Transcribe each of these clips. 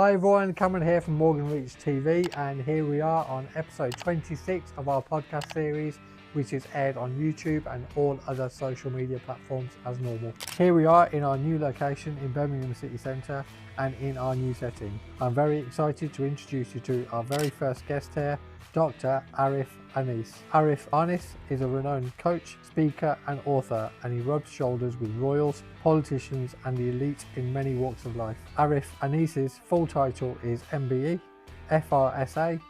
Hi everyone, Cameron here from Morgan Reach TV, and here we are on episode 26 of our podcast series, which is aired on YouTube and all other social media platforms as normal. Here we are in our new location in Birmingham City Centre and in our new setting. I'm very excited to introduce you to our very first guest here, Dr. Arif Anis. Arif Anis is a renowned coach, speaker and author, and he rubs shoulders with royals, politicians and the elite in many walks of life. Arif Anis's full title is MBE, FRSA,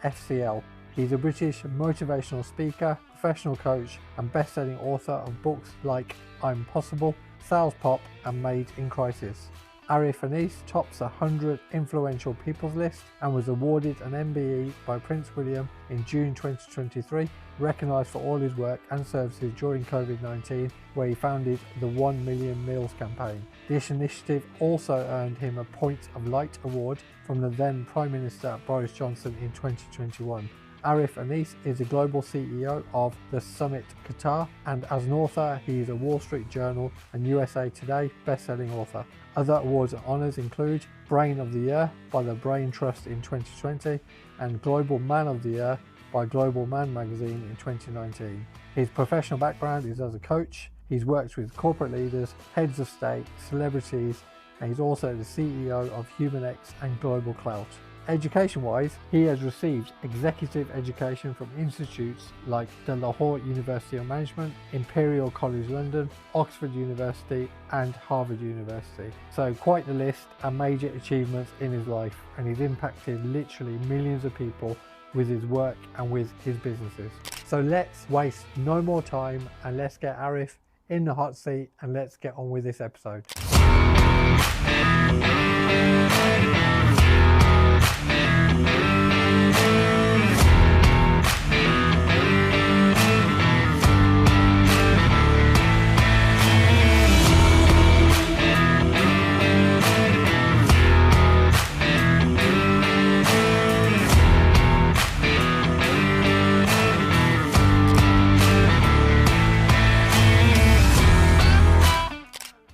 FCL. He's a British motivational speaker, professional coach and best-selling author of books like I'm Possible, Sales Pop and Made in Crisis. Arif Anis tops 100 influential people's list and was awarded an MBE by Prince William in June 2023, recognised for all his work and services during COVID-19, where he founded the 1 Million Meals campaign. This initiative also earned him a Point of Light award from the then Prime Minister Boris Johnson in 2021. Arif Anis is the global CEO of The Summit Qatar, and as an author, he is a Wall Street Journal and USA Today best-selling author. Other awards and honours include Brain of the Year by the Brain Trust in 2020 and Global Man of the Year by Global Man magazine in 2019. His professional background is as a coach. He's worked with corporate leaders, heads of state, celebrities, and he's also the CEO of HumanX and Global Clout. Education-wise, he has received executive education from institutes like the Lahore University of Management, Imperial College London, Oxford University and Harvard University. So quite the list and major achievements in his life, and he's impacted literally millions of people with his work and with his businesses. So let's waste no more time and let's get Arif in the hot seat and let's get on with this episode.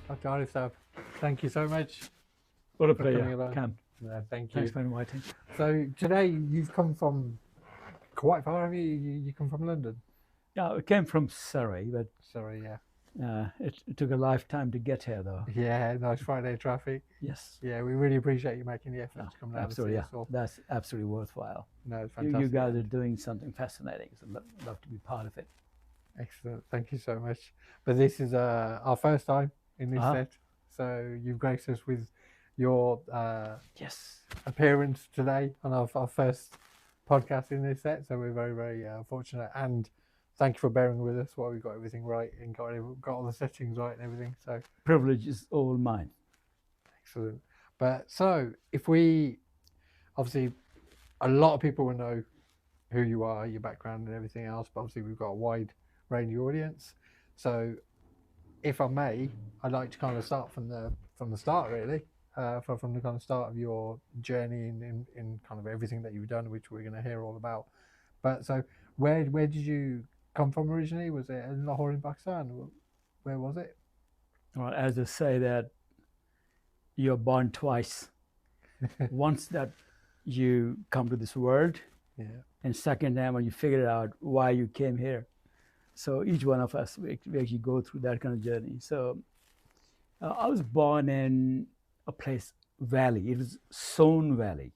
Dr. Arif Saab, thank you so much. What a pleasure, Cam. Thank you. Thanks for inviting. So today you've come from quite far, have you? You come from London? Yeah, I came from Surrey, but Sorry, yeah. it took a lifetime to get here, though. Yeah, nice Friday traffic. Yes. Yeah, we really appreciate you making the effort to come down Absolutely, and see us all. that's absolutely worthwhile. No, it's fantastic. You guys are doing something fascinating, so I'd love to be part of it. Excellent, thank you so much. But this is our first time in this set, so you've graced us with your Yes. appearance today on our first podcast in this set, so we're very, very fortunate, and thank you for bearing with us while we got everything right and got all the settings right and everything. So Privilege is all mine. excellent. But so if we, obviously a lot of people will know who you are, your background and everything else, but obviously we've got a wide range of audience. So if I may, I'd like to kind of start from the start, really, from the kind of start of your journey in kind of everything that you've done, which we're going to hear all about. But so where did you come from originally? Was it in Lahore in Pakistan? Where was it? Well, as they say that you're born twice. Once that you come to this world, Yeah. and second time when you figure out why you came here. So each one of us, we actually go through that kind of journey. So I was born in a place, Valley. It was Son Valley.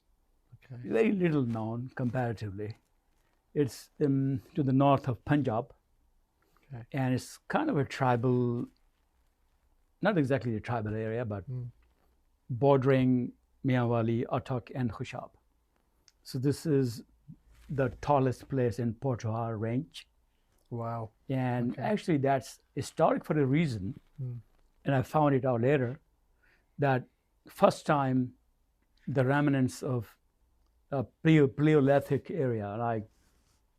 Okay. Very little known comparatively. It's to the north of Punjab. Okay. And it's kind of a tribal, not exactly a tribal area, but bordering Mianwali, Attock and Khushab. So this is the tallest place in Potawar range. Wow. And Okay. actually that's historic for a reason. And I found it out later that first time the remnants of a Paleolithic area, like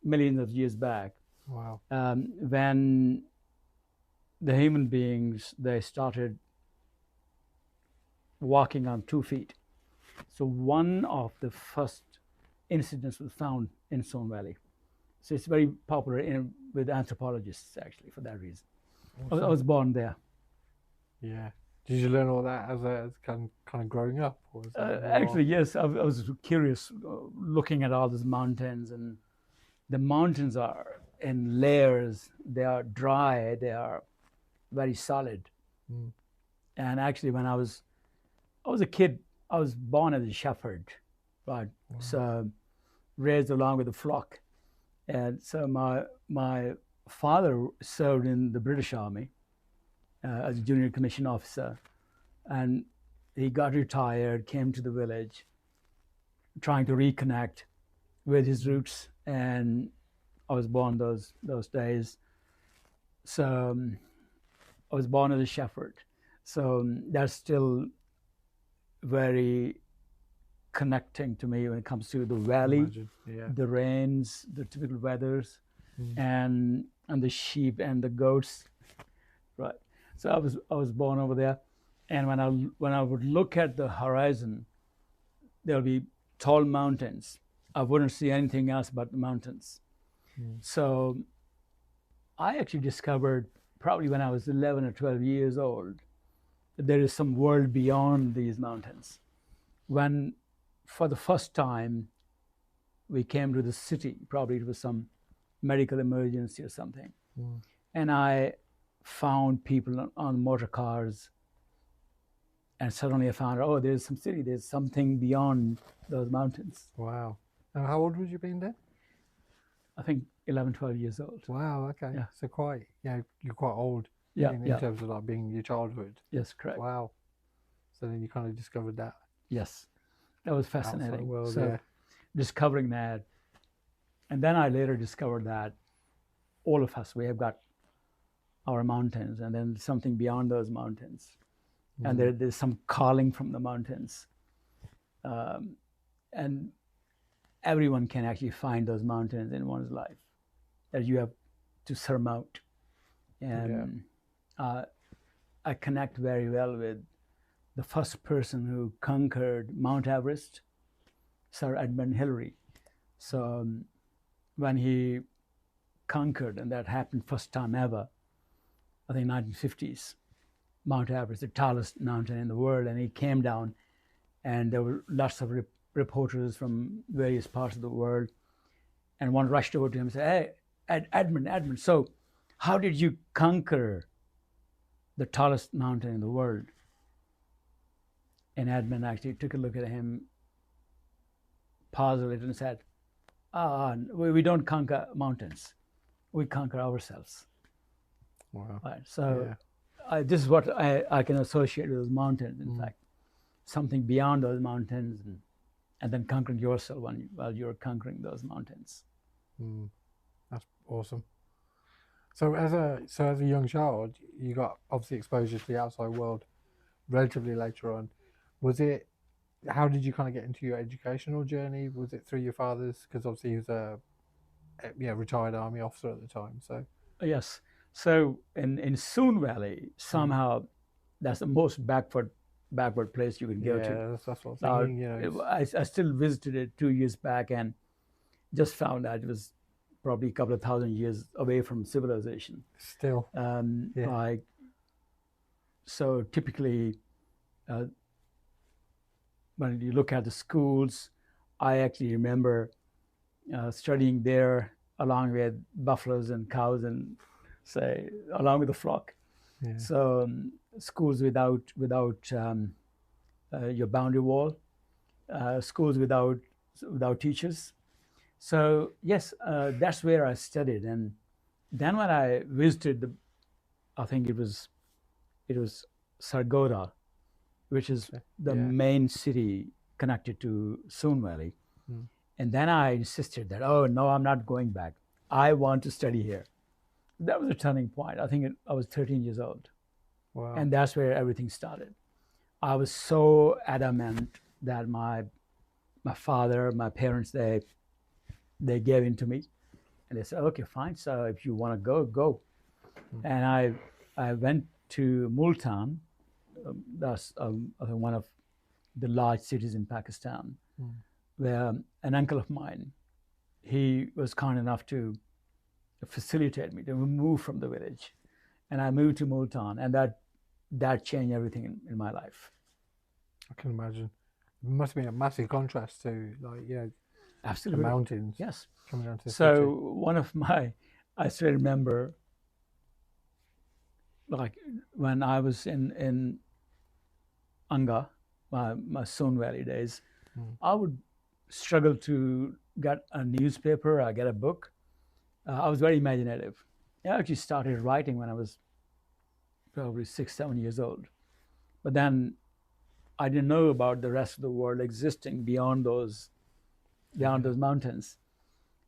millions of years back, Wow. when the human beings, they started walking on 2 feet. So one of the first incidents was found in Son Valley. So it's very popular with anthropologists, actually, for that reason. Awesome. I was born there. Yeah. Did you learn all that as kind of growing up, or was that more... Actually, yes. I was curious, looking at all these mountains, and the mountains are in layers. They are dry. They are very solid. Mm. And actually, when I was a kid, I was born as a shepherd, right? Wow. So raised along with the flock. And so my father served in the British Army as a junior commissioned officer, and he got retired, came to the village, trying to reconnect with his roots. And I was born those days. So I was born as a shepherd. So that's still very connecting to me when it comes to the valley, the rains, the typical weathers, and the sheep and the goats, right? So I was born over there, and when I would look at the horizon, there'll be tall mountains. I wouldn't see anything else but the mountains. So I actually discovered, probably when I was 11 or 12 years old, that there is some world beyond these mountains. When, for the first time, we came to the city, probably it was some medical emergency or something, and I found people on motor cars, and suddenly I found, oh, there's some city, there's something beyond those mountains. Wow. And how old would you been then? I think 11, 12 years old. Wow, okay. Yeah. So quite, you're quite old in terms of like being your childhood. Yes, correct. Wow. So then you kind of discovered that. Yes, that was fascinating. World, so discovering that, and then I later discovered that all of us, we have got our mountains, and then something beyond those mountains, and there's some calling from the mountains, and everyone can actually find those mountains in one's life that you have to surmount. And I connect very well with the first person who conquered Mount Everest, Sir Edmund Hillary. So when he conquered, and that happened first time ever, I think 1950s, Mount Everest, the tallest mountain in the world, and he came down, and there were lots of reporters from various parts of the world, and one rushed over to him and said, "Hey, Edmund, so how did you conquer the tallest mountain in the world?" And Edmund actually took a look at him, paused a little, and said, we don't conquer mountains, we conquer ourselves. Wow. Right. So this is what I can associate with those mountains, in fact, something beyond those mountains, and then conquering yourself while you're conquering those mountains. That's awesome. So as a young child, you got obviously exposure to the outside world relatively later on. How did you kind of get into your educational journey? Was it through your father's? Because obviously he was a retired army officer at the time. So yes. So in Soon Valley, somehow that's the most backward place you can go to. Yeah, that's what I'm thinking. I still visited it 2 years back and just found that it was probably a couple of thousand years away from civilization. Still. So typically, when you look at the schools, I actually remember studying there along with buffaloes and cows, and along with the flock. Yeah. So schools without your boundary wall, schools without teachers. So yes, that's where I studied. And then when I visited I think it was Sargodha, which is the main city connected to Soon Valley. And then I insisted that, oh no, I'm not going back. I want to study here. That was a turning point. I think I was 13 years old. Wow. And that's where everything started. I was so adamant that my father, my parents, they gave in to me. And they said, okay, fine. So if you want to go, go. And I went to Multan. That's one of the large cities in Pakistan, where an uncle of mine, he was kind enough to facilitate me to move from the village. And I moved to Multan, and that changed everything in my life. I can imagine. It must have been a massive contrast to, like, the Absolutely. mountains. Yes. Coming down to the So city. one of I still remember, like when I was in Anga, my Son Valley days, I would struggle to get a newspaper or get a book. I was very imaginative. I actually started writing when I was probably 6, 7 years old. But then I didn't know about the rest of the world existing beyond those mountains.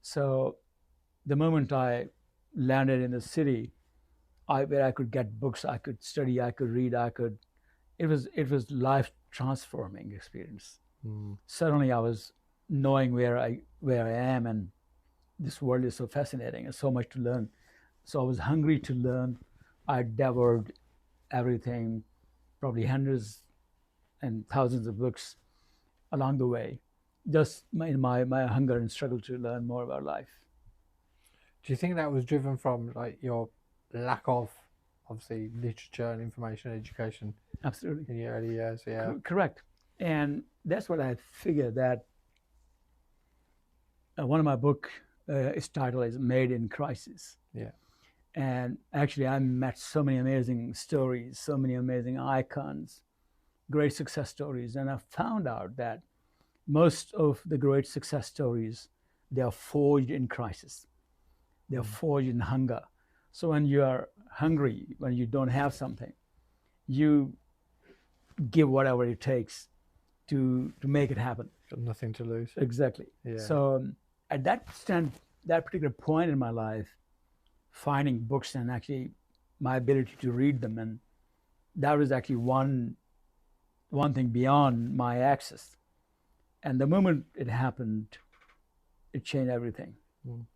So the moment I landed in the city, where I could get books, I could study, I could read, it was life transforming experience. Suddenly I was knowing where I am, and this world is so fascinating and so much to learn. So I was hungry to learn. I devoured everything, probably hundreds and thousands of books along the way, just in my hunger and struggle to learn more about life. Do you think that was driven from, like, your lack of, obviously, literature and information education? Absolutely. In your early years? Yeah. Correct. And that's what I figured, that one of my book, its title is Made in Crisis. Yeah. And actually I met so many amazing stories, so many amazing icons, great success stories. And I found out that most of the great success stories, they are forged in crisis. They are forged in hunger. So when you are hungry, when you don't have something, you give whatever it takes to make it happen. Got nothing to lose. Exactly. Yeah. So at that particular point in my life, finding books and actually my ability to read them, and that was actually one thing beyond my access. And the moment it happened, it changed everything.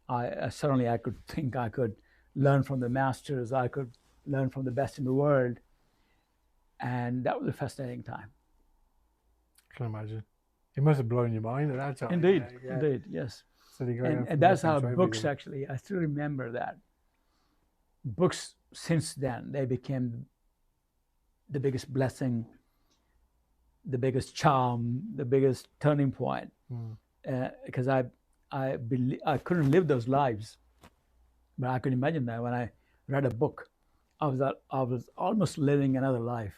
I suddenly I could think, I could learn from the masters, I could learn from the best in the world, and that was a fascinating time. I can imagine. It must have blown your mind at that time. Indeed, indeed, yes. So and that's how books actually, I still remember that. Books since then, they became the biggest blessing, the biggest charm, the biggest turning point. Because I couldn't live those lives, but I could imagine that when I read a book, I was almost living another life.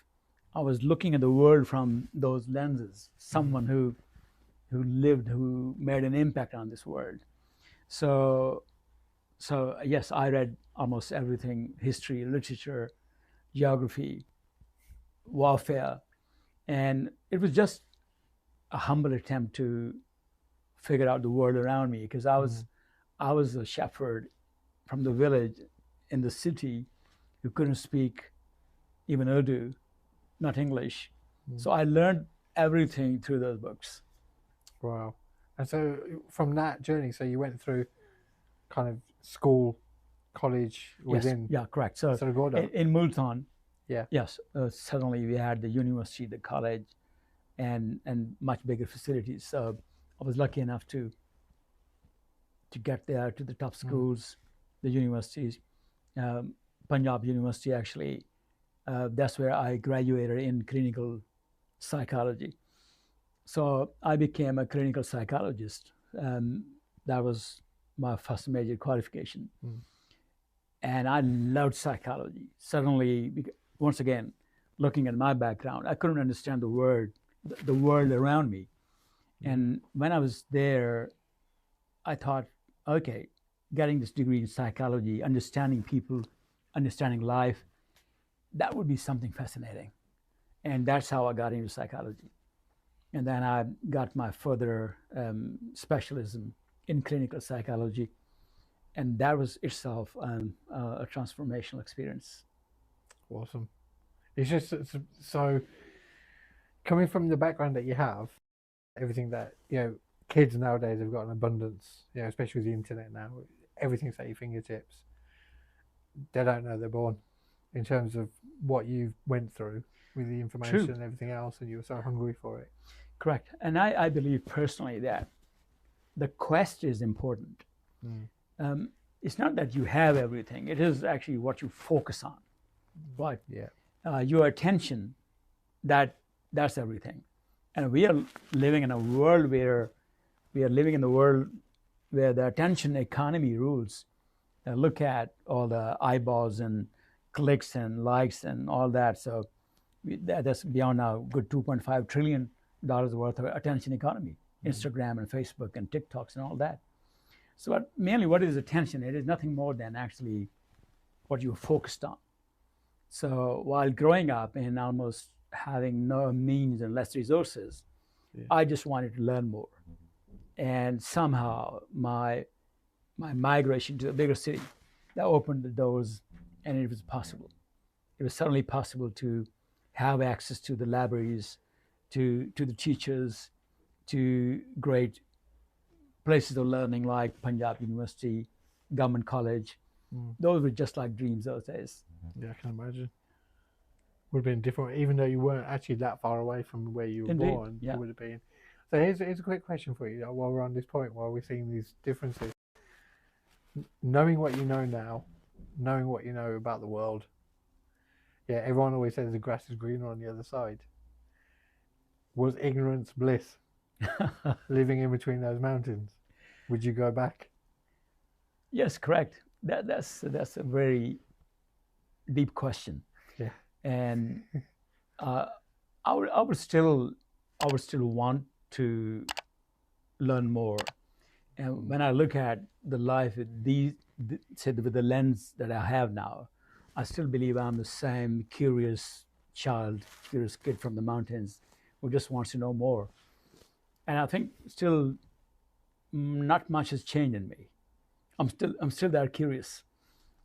I was looking at the world from those lenses, someone who lived, who made an impact on this world. So yes, I read almost everything: history, literature, geography, warfare, and it was just a humble attempt to figure out the world around me, because I was a shepherd from the village in the city who couldn't speak even Urdu, not English. So I learned everything through those books. Wow. And so from that journey, so you went through kind of school, college within. Yes, yeah, correct. So in Multan, yes, suddenly we had the university, the college, and much bigger facilities. So I was lucky enough to get there, to the top schools, the universities. Punjab University, actually, that's where I graduated in clinical psychology. So I became a clinical psychologist. That was my first major qualification. And I loved psychology. Suddenly, once again, looking at my background, I couldn't understand the world around me. And when I was there, I thought, okay, getting this degree in psychology, understanding people, understanding life, that would be something fascinating. And that's how I got into psychology. And then I got my further specialism in clinical psychology. And that was itself a transformational experience. Awesome. It's just so, coming from the background that you have, everything that, kids nowadays have got an abundance, especially with the internet now, everything's at your fingertips. They don't know they're born, in terms of what you went through with the information and everything else, and you were so hungry for it. Correct. And I believe personally that the quest is important. It's not that you have everything, it is actually what you focus on. Right. Yeah. your attention, that's everything. And we are living in a world where the attention economy rules. Look at all the eyeballs and clicks and likes and all that. So that's beyond now good $2.5 trillion worth of attention economy, Instagram and Facebook and TikToks and all that. So mainly what is attention? It is nothing more than actually what you're focused on. So while growing up and almost having no means and less resources, I just wanted to learn more. And somehow my migration to a bigger city, that opened the doors, and it was possible. It was suddenly possible to have access to the libraries, to the teachers, to great places of learning like Punjab University, Government College. Those were just like dreams those days. Yeah, I can imagine. Would have been different, even though you weren't actually that far away from where you were born. Yeah. It would have been. So here's a quick question for you, while we're on this point, while we're seeing these differences. Knowing what you know now, knowing what you know about the world, everyone always says the grass is greener on the other side. Was ignorance bliss? Living in between those mountains, would you go back? Yes, correct. That's a very deep question. Yeah. And I would still want to learn more. And when I look at the life with with the lens that I have now, I still believe I'm the same curious kid from the mountains who just wants to know more. And I think still not much has changed in me. I'm still that curious.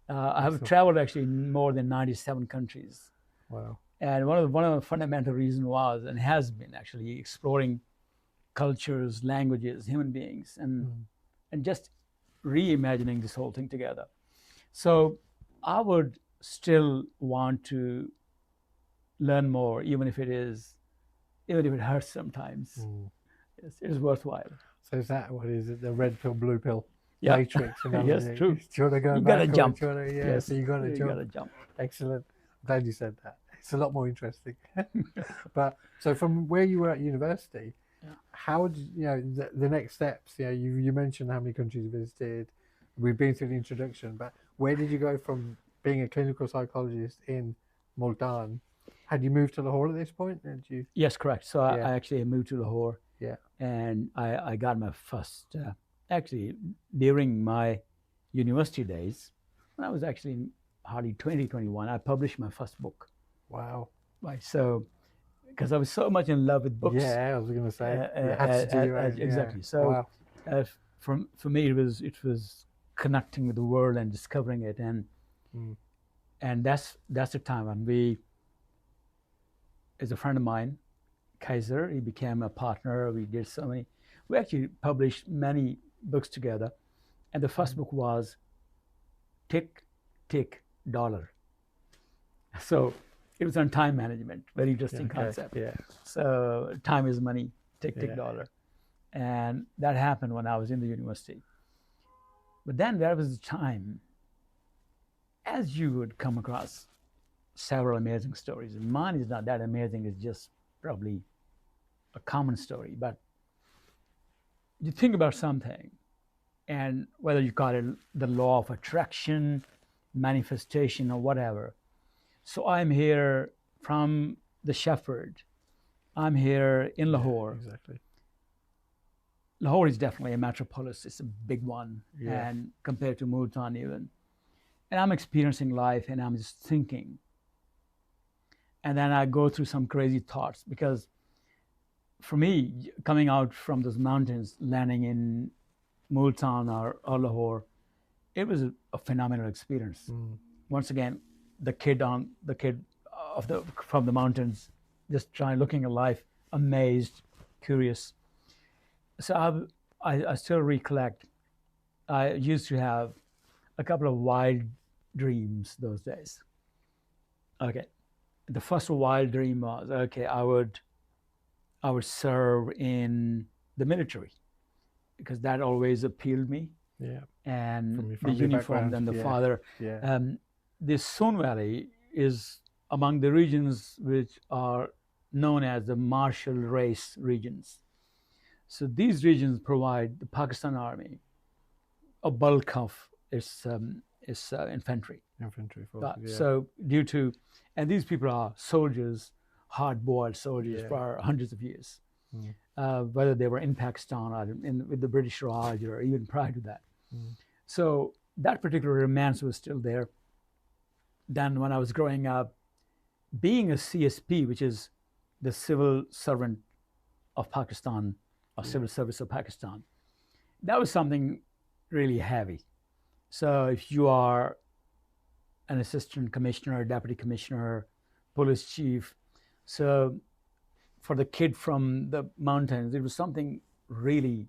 I have traveled actually in more than 97 countries. Wow. And one of the fundamental reasons was, and has been actually, exploring cultures, languages, human beings, and just reimagining this whole thing together. So I would still want to learn more, even if it hurts sometimes. It is worthwhile. So is that, what is it, the red pill, blue pill matrix? Yes, true. Do you want to go you back? Gotta jump. Yes, so you got to jump. Excellent. I'm glad you said that. It's a lot more interesting. But so from where you were at university, how did the next steps? You mentioned how many countries you visited. We've been through the introduction, but where did you go from being a clinical psychologist in Multan? Had you moved to Lahore at this point? Yes, correct. So I actually moved to Lahore. Yeah. And I got my first, actually, during my university days, when I was actually hardly 20, 21, I published my first book. Wow. Right. So, because I was so much in love with books. Yeah, I was going to say. You had to do it. Exactly. So, for me, it was connecting with the world and discovering it, and that's the time when as a friend of mine, Kaiser, he became a partner. We actually published many books together, and the first book was Tick, Tick, Dollar. So it was on time management, very interesting concept. Yeah. So time is money, tick, tick, dollar. And that happened when I was in the university. But then there was a time, as you would come across several amazing stories, and mine is not that amazing, it's just probably a common story, but you think about something, and whether you call it the law of attraction, manifestation, or whatever. So I'm here from the Shepherd. I'm here in Lahore. Exactly. Lahore is definitely a metropolis. It's a big one, and compared to Multan even. And I'm experiencing life, and I'm just thinking. And then I go through some crazy thoughts, because for me, coming out from those mountains, landing in Multan or Lahore, it was a phenomenal experience. Once again, the kid from the mountains, just looking at life, amazed, curious. So I still recollect, I used to have a couple of wild dreams those days. Okay, the first wild dream was, I would serve in the military, because that always appealed me. Yeah. And the uniform and the father. Yeah. This Son Valley is among the regions which are known as the martial race regions. So these regions provide the Pakistan Army a bulk of its infantry. Infantry forces, yeah. So and these people are soldiers, hard-boiled soldiers for hundreds of years, whether they were in Pakistan or with the British Raj or even prior to that. So that particular romance was still there. Then when I was growing up, being a CSP, which is the civil servant of Pakistan, or civil service of Pakistan, that was something really heavy. So if you are an assistant commissioner, deputy commissioner, police chief, so for the kid from the mountains, it was something really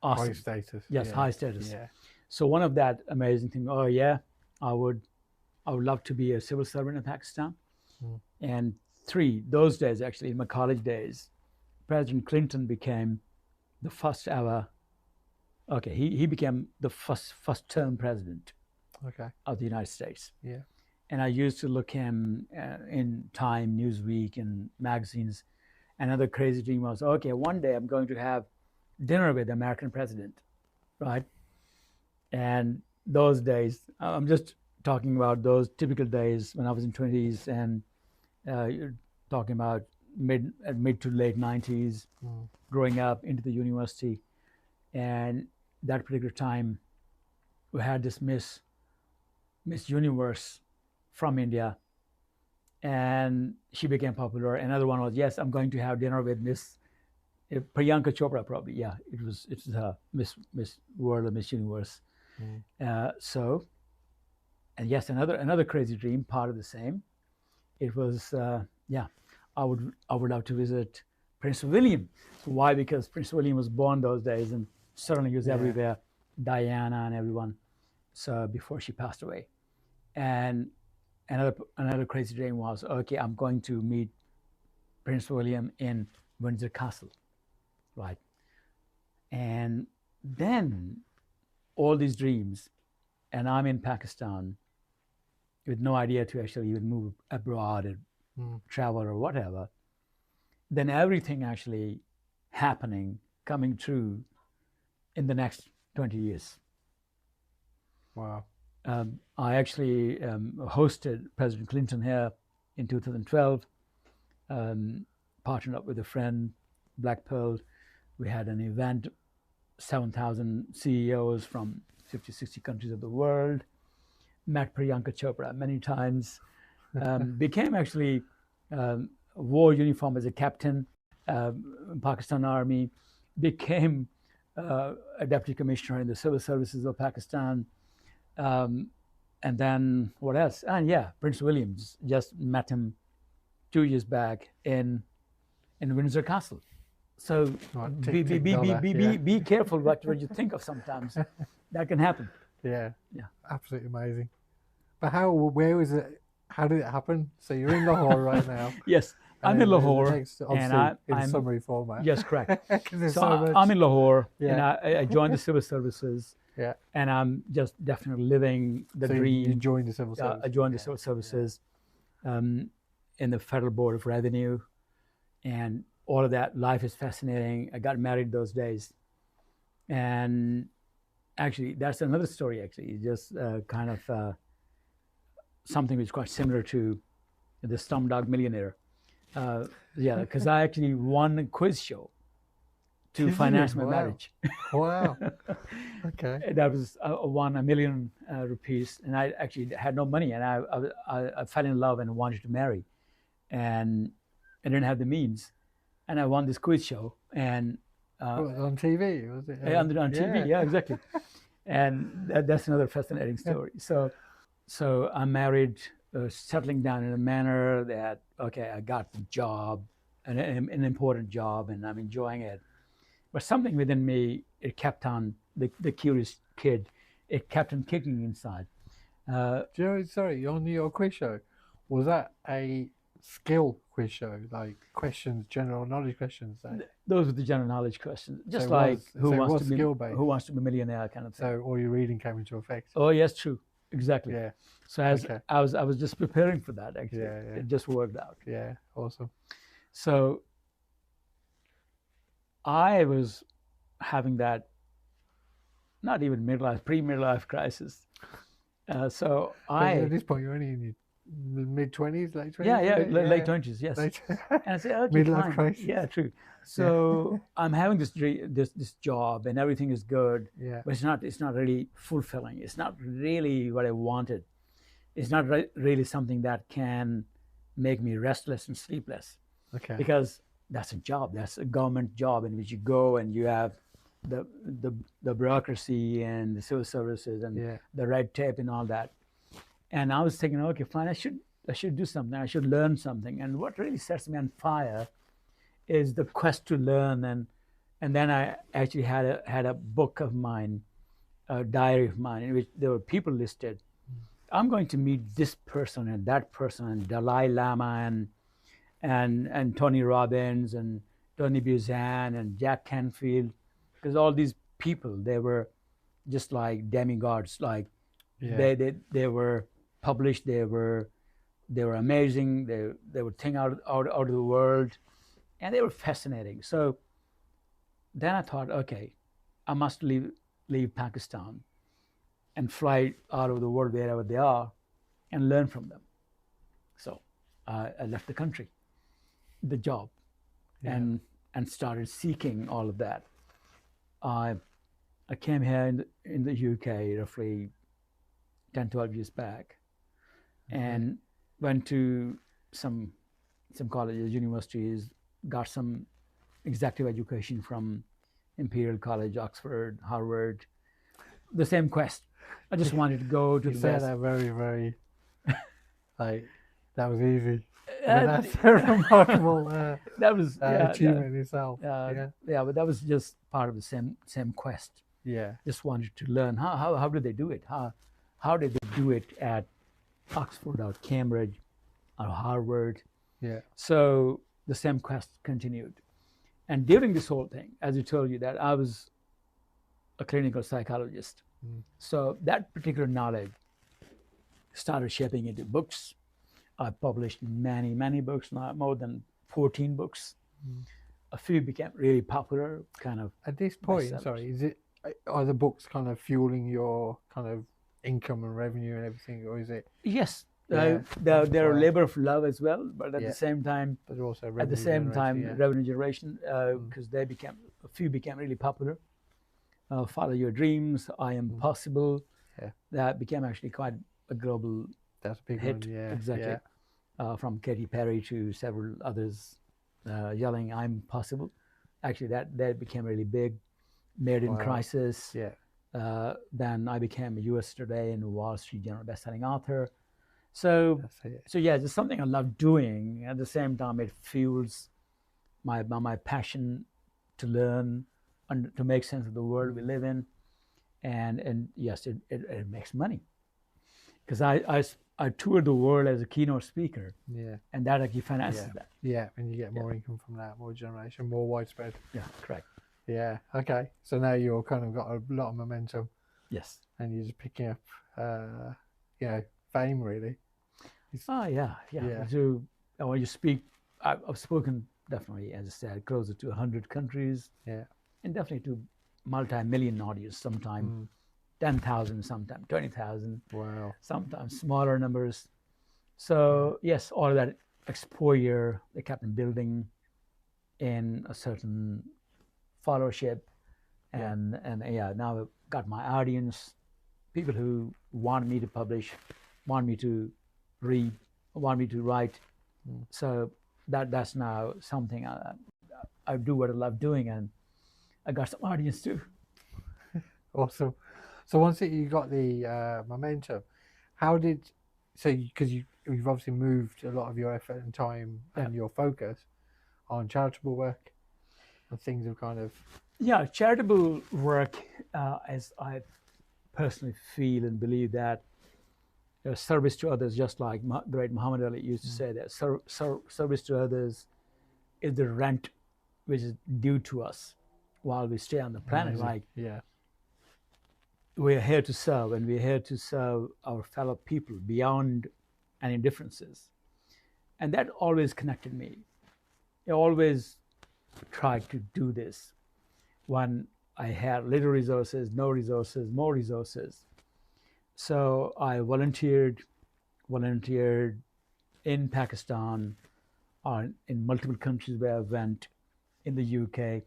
awesome. High status. Yes, high status. Yeah. So one of that amazing thing, I would love to be a civil servant in Pakistan. And those days, actually, in my college days, President Clinton became the first ever, he became the first term president of the United States. Yeah. And I used to look him in Time, Newsweek, and magazines. Another crazy dream was, one day I'm going to have dinner with the American president, right? And those days, I'm just talking about those typical days when I was in 20s, and you're talking about mid to late 90s, growing up into the university. And that particular time, we had this Miss Universe from India, and she became popular. Another one was, yes, I'm going to have dinner with Miss Priyanka Chopra, probably. Yeah, it's Miss World or Miss Universe. And yes, another crazy dream, part of the same. It was, I would love to visit Prince William. So why? Because Prince William was born those days, and certainly he was everywhere, Diana and everyone. So before she passed away. And another crazy dream was, I'm going to meet Prince William in Windsor Castle, right? And then all these dreams, and I'm in Pakistan with no idea to actually even move abroad and travel or whatever. Then everything actually coming true in the next 20 years. Wow. I actually hosted President Clinton here in 2012, partnered up with a friend, Black Pearl. We had an event, 7,000 CEOs from 50, 60 countries of the world, met Priyanka Chopra many times, became actually wore uniform as a captain in Pakistan Army, became a deputy commissioner in the civil services of Pakistan. And then what else? And Prince William's, just met him 2 years back in Windsor Castle. So be careful what you think of sometimes. That can happen. Yeah. Absolutely amazing. But where is it? How did it happen? So you're in Lahore right now. Yes, I'm in Lahore. And I'm summary format. Yes, correct. I'm in Lahore, and I joined the civil services. Yeah. And I'm just definitely living the dream. You joined the civil services. I joined the civil services in the Federal Board of Revenue, and all of that. Life is fascinating. I got married those days, and actually, that's another story. Actually, just kind of something which is quite similar to the Slumdog Millionaire. Because I actually won a quiz show to finance my marriage. Wow. Okay. That was won $1 million rupees, and I actually had no money, and I fell in love and wanted to marry, and I didn't have the means, and I won this quiz show, and on TV, was it? On TV, yeah, exactly. And that's another fascinating story. So I'm married, settling down in a manner that I got the job, an important job, and I'm enjoying it. But something within me, it kept on, the curious kid, it kept on kicking inside. Do you know, sorry, on your quiz show, was that a skill quiz show, like questions, general knowledge questions? Those were the general knowledge questions, just so like who wants to be a millionaire kind of thing. So all your reading came into effect. Oh yes, true. exactly. Yeah. So as Okay. I was just preparing for that, actually. Yeah, yeah. It just worked out. Yeah. Awesome. So I was having that, not even midlife, pre-midlife crisis. So But at I, this point, you're only in your mid-20s, late 20s, yeah, is it? late 20s, yes. Late. And I said, okay, Midlife fine. crisis. Yeah, true. So I'm having this job, and everything is good, Yeah. but it's not really fulfilling. It's not really what I wanted. It's not really something that can make me restless and sleepless, Okay. because that's a job. That's a government job in which you go and you have the bureaucracy and the civil services and Yeah. the red tape and all that. And I was thinking, okay, fine, I should do something. I should learn something. And what really sets me on fire is the quest to learn. And then I actually had a book of mine, a diary of mine, in which there were people listed. I'm going to meet this person and that person, and Dalai Lama and Tony Robbins and Tony Buzan and Jack Canfield, because all these people, they were just like demigods. Like Yeah. they were published. They were amazing. They were thing out of the world, and they were fascinating. So then I thought, okay, I must leave Pakistan and fly out of the world wherever they are and learn from them. So I left the country, the job, and started seeking all of that. I came here in the UK roughly 10, 12 years back, and went to some colleges, universities, got some executive education from Imperial College, Oxford, Harvard. The same quest. I just wanted to go to You the said best. that very, very, like, that was easy. But that's a remarkable that was achievement itself. but that was just part of the same quest. Yeah. Just wanted to learn how did they do it? How did they do it at Oxford or Cambridge or Harvard? Yeah. So the same quest continued. And during this whole thing, as I told you, that I was a clinical psychologist. So that particular knowledge started shaping into books. I published many, many books, not more than 14 books. A few became really popular, kind of. At this point, bestsellers. sorry, are the books kind of fueling your kind of income and revenue and everything, or is it? Yes, Yeah. they're a Wow. labor of love as well, but at Yeah. the same time, But also at the same time, yeah. revenue generation, because a few became really popular. Follow Your Dreams, I Am Possible. Yeah. That became actually quite a global That's a big hit. one. Yeah. Exactly. Yeah. From Katy Perry to several others yelling, I'm possible. Actually, that became really big. Made in Wow. Crisis. Yeah. Then I became a US Today and Wall Street Journal bestselling author. So yeah, it's something I love doing. At the same time, it fuels my passion to learn and to make sense of the world we live in. And yes, it makes money. Because I toured the world as a keynote speaker. Yeah. And that actually finances that. Yeah, and you get more income from that, more generation, more widespread. Yeah, correct. Yeah. Okay. So now you're kind of got a lot of momentum. Yes. And you're just picking up, fame really. Yeah. So when you speak, I've spoken definitely, as I said, closer to 100 countries. Yeah. And definitely to multi-million audience, sometime 10,000, sometime 20,000. Wow. Sometimes smaller numbers. So yes, all of that exposure they kept building in a certain followership, and now I've got my audience, people who want me to publish, want me to read, want me to write. So that's now something I do what I love doing, and I got some audience too. Awesome. So once you got the momentum, because you've obviously moved a lot of your effort and time and your focus on charitable work, and things have kind of charitable work, as I personally feel and believe that service to others, just like great Muhammad Ali used to say, that service to others is the rent which is due to us while we stay on the planet. amazing. Like we're here to serve, and we're here to serve our fellow people beyond any differences. And that always connected me. I always tried to do this when I had little resources, no resources, more resources. So I volunteered in Pakistan, or in multiple countries where I went, in the UK,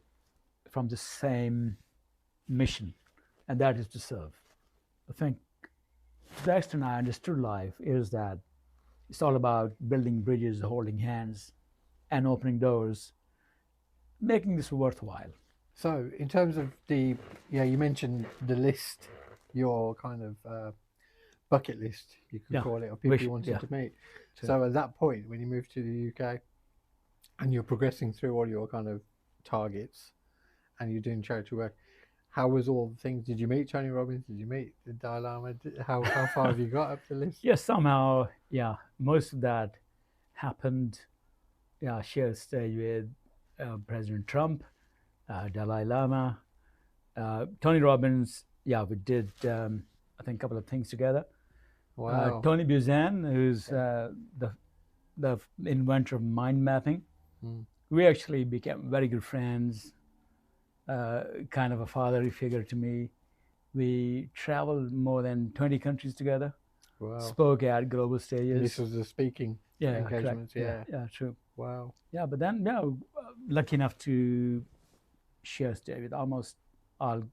from the same mission, and that is to serve. I think the extent I understood life is that it's all about building bridges, holding hands, and opening doors, making this worthwhile. So in terms of you mentioned the list, your kind of bucket list, you could call it, of people you wanted to meet. Sure. So at that point, when you moved to the UK and you're progressing through all your kind of targets and you're doing charity work, how was all the things? Did you meet Tony Robbins? Did you meet the Dalai Lama? How far have you got up the list? Yes, somehow, most of that happened. I shared stage with President Trump, Dalai Lama, Tony Robbins. Yeah, we did, I think, a couple of things together. Wow. Tony Buzan, who's the inventor of mind mapping. We actually became very good friends, kind of a fatherly figure to me. We traveled more than 20 countries together. Wow. Spoke at global stages. This was the speaking engagements. Yeah, true. Wow. Yeah, but then lucky enough to share stage with almost all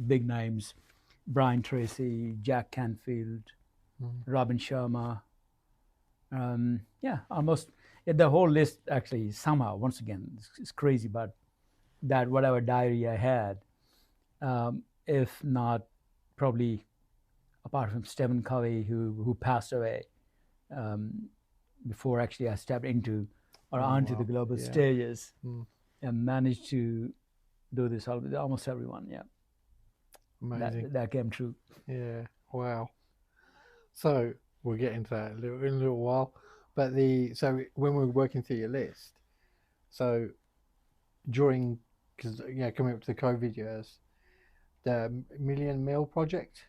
big names: Brian Tracy, Jack Canfield, Robin Sharma. Almost the whole list. Actually, somehow, once again, it's crazy, but that whatever diary I had, if not probably apart from Stephen Covey, who passed away before actually I stepped into or onto the global stages, and managed to do this with almost everyone. Yeah, amazing. That came true. Yeah, wow. So we'll get into that in a little while. But so when we were working through your list, so during, because coming up to the COVID years, the Million Meal Project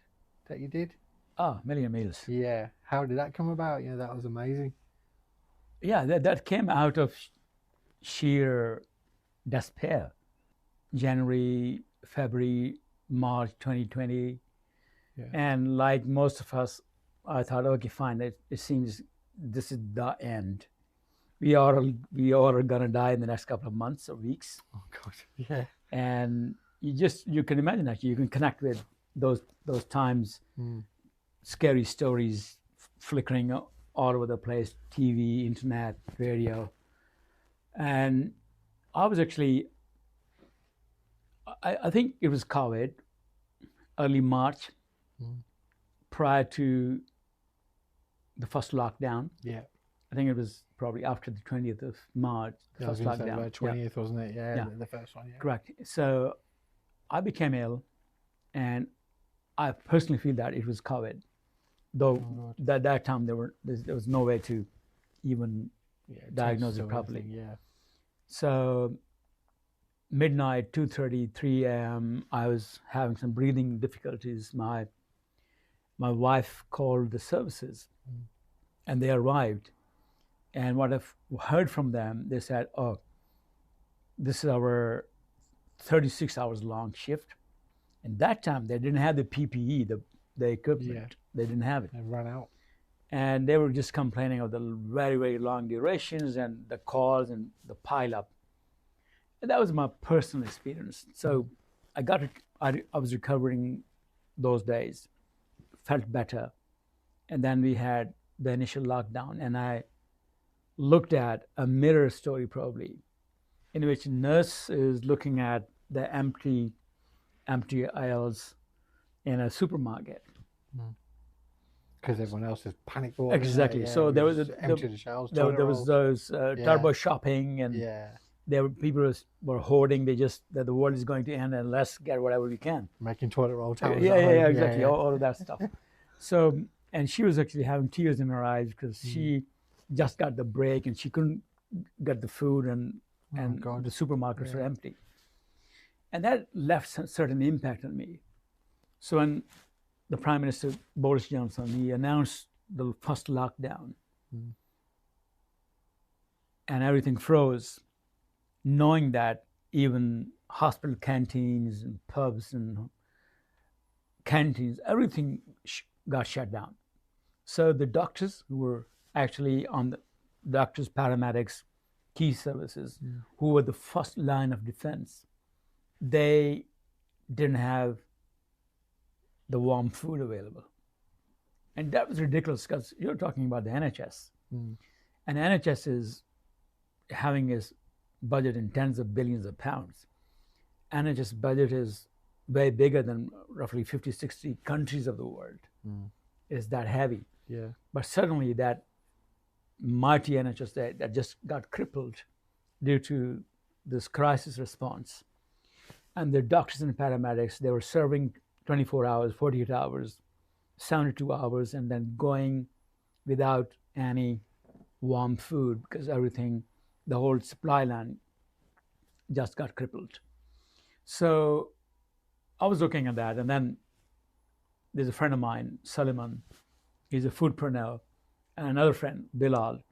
that you did. Million Meals. Yeah. How did that come about? That was amazing. Yeah, that came out of sheer despair. January, February, March 2020. Yeah. And like most of us, I thought, okay, fine, it seems this is the end. We all are gonna die in the next couple of months or weeks. Oh God, yeah. And you can imagine, actually, you can connect with those times, scary stories flickering all over the place, TV, internet, radio. And I was actually, I think it was COVID, early March, prior to the first lockdown. Yeah. I think it was probably after the 20th of March, the first lockdown. About 20th, wasn't it? Yeah, the first one. Yeah. Correct. So I became ill, and I personally feel that it was COVID. Though that time there was no way to even diagnose it properly. Yeah. So midnight, 2:30, 3 a.m., I was having some breathing difficulties. My wife called the services, and they arrived. And what I've heard from them, they said, "Oh, this is our 36 hours long shift." And that time they didn't have the PPE, the equipment. Yeah. They didn't have it. They ran out. And they were just complaining of the very, very long durations and the calls and the pile up. And that was my personal experience. So I was recovering those days, felt better. And then we had the initial lockdown, and I looked at a mirror story probably, in which a nurse is looking at the empty aisles in a supermarket. Because everyone else is panic bought. Exactly. Yeah, so there was empty the shelves. There was those turbo shopping, and people were hoarding. That the world is going to end, and let's get whatever we can. Making toilet roll towels. Yeah, exactly. All of that stuff. So, and she was actually having tears in her eyes because she just got the break and she couldn't get the food, and the supermarkets were empty. And that left a certain impact on me. So when the Prime Minister, Boris Johnson, he announced the first lockdown, and everything froze, knowing that even hospital canteens and pubs and canteens, everything got shut down. So the doctors who were actually on the doctors, paramedics, key services, who were the first line of defense, they didn't have the warm food available. And that was ridiculous because you're talking about the NHS. And NHS is having its budget in tens of billions of pounds. NHS budget is way bigger than roughly 50, 60 countries of the world. It's that heavy. Yeah. But suddenly that mighty NHS that just got crippled due to this crisis response. And the doctors and paramedics, they were serving 24 hours, 48 hours, 72 hours, and then going without any warm food because everything, the whole supply line just got crippled. So I was looking at that, and then there's a friend of mine, Suleiman, he's a foodpreneur, and another friend, Bilal.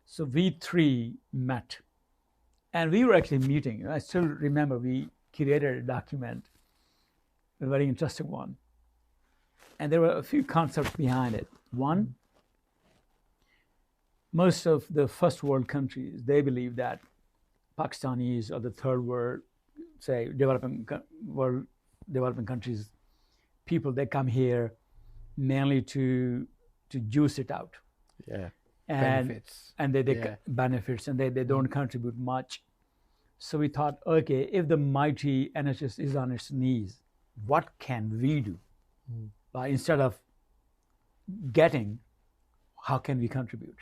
So we three met, and we were actually meeting. I still remember we curated a document, a very interesting one. And there were a few concepts behind it. One, most of the first world countries, they believe that Pakistanis or the third world, say developing countries, people, they come here mainly to juice it out. Yeah. And Benefits. And they benefits, and they don't contribute much. So we thought, okay, if the mighty NHS is on its knees, what can we do? Instead of getting, how can we contribute?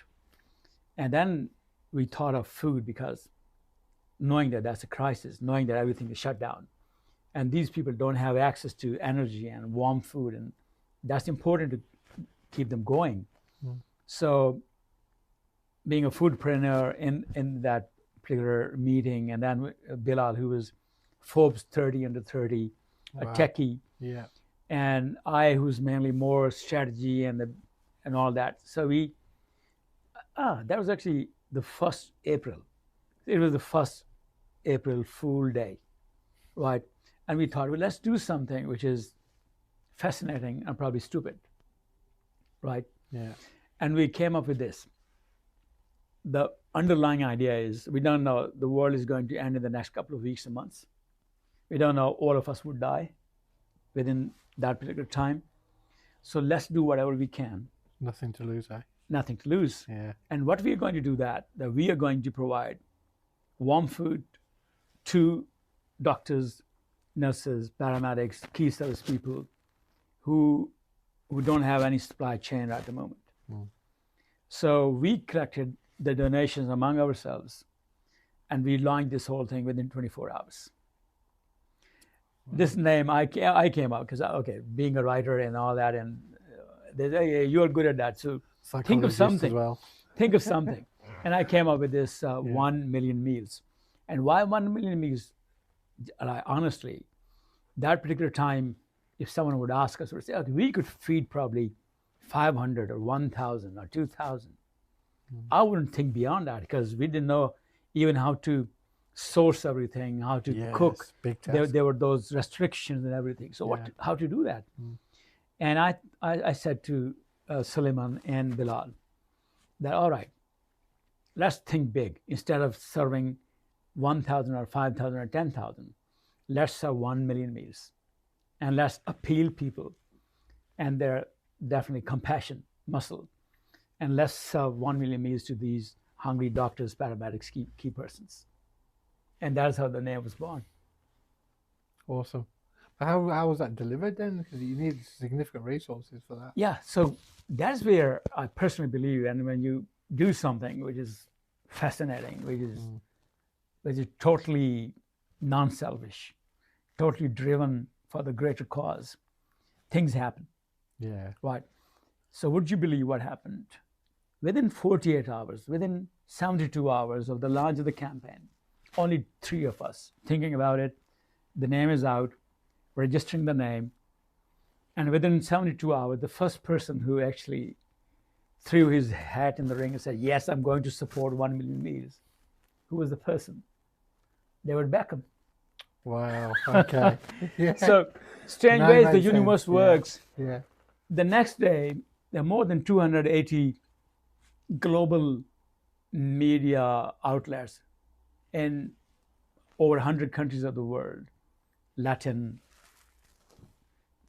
And then we thought of food, because knowing that that's a crisis, knowing that everything is shut down, and these people don't have access to energy and warm food, and that's important to keep them going. So being a foodpreneur in that particular meeting, and then Bilal, who was Forbes 30 under 30, a techie, and I, who's mainly more strategy and all that. So that was actually the 1st April. It was the 1st April Fool Day, right? And we thought, well, let's do something which is fascinating and probably stupid, right? Yeah. And we came up with this. The underlying idea is, we don't know the world is going to end in the next couple of weeks and months. We don't know all of us would die within that particular time. So let's do whatever we can. Nothing to lose, eh? Nothing to lose. Yeah. And what we are going to do that we are going to provide warm food to doctors, nurses, paramedics, key service people who don't have any supply chain at the moment. So we collected the donations among ourselves, and we launched this whole thing within 24 hours. This name I came up because, being a writer and all that, and they say, hey, you're good at that, so think of something. Think of something. And I came up with this 1 million meals. And why 1 million meals? Honestly, that particular time, if someone would ask us, would say, okay, we could feed probably 500 or 1,000 or 2,000. I wouldn't think beyond that, because we didn't know even how to source everything, how to cook. There were those restrictions and everything. So how to do that? And I said to Suleiman and Bilal that, all right, let's think big. Instead of serving 1,000 or 5,000 or 10,000, let's serve 1 million meals. And let's appeal people and their definitely compassion muscle. And let's serve 1 million meals to these hungry doctors, paramedics, key persons. And that's how the name was born. Awesome. How was that delivered then? Because you need significant resources for that. Yeah, so that's where I personally believe, and when you do something which is fascinating, which is totally non-selfish, totally driven for the greater cause, things happen. Yeah. Right. So would you believe what happened? Within 48 hours, within 72 hours of the launch of the campaign, only 3 of us thinking about it, the name is out, registering the name, And within 72 hours, the first person who actually threw his hat in the ring and said, yes, I'm going to support 1 million meals. Who was the person? David Beckham. Wow. Okay. Yeah. So, strange ways the universe works. Yeah. The next day, there are more than 280 global media outlets in over 100 countries of the world, Latin,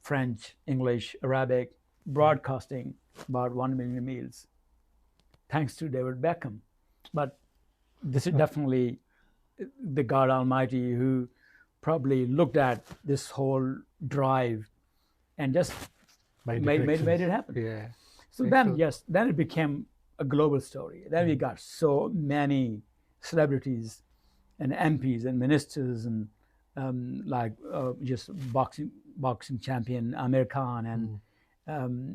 French, English, Arabic, broadcasting about 1 million meals, thanks to David Beckham. But this is definitely the God Almighty who probably looked at this whole drive and just made it happen. Yeah. So then it became a global story. Then we got so many celebrities and MPs and ministers and just boxing champion Amir Khan and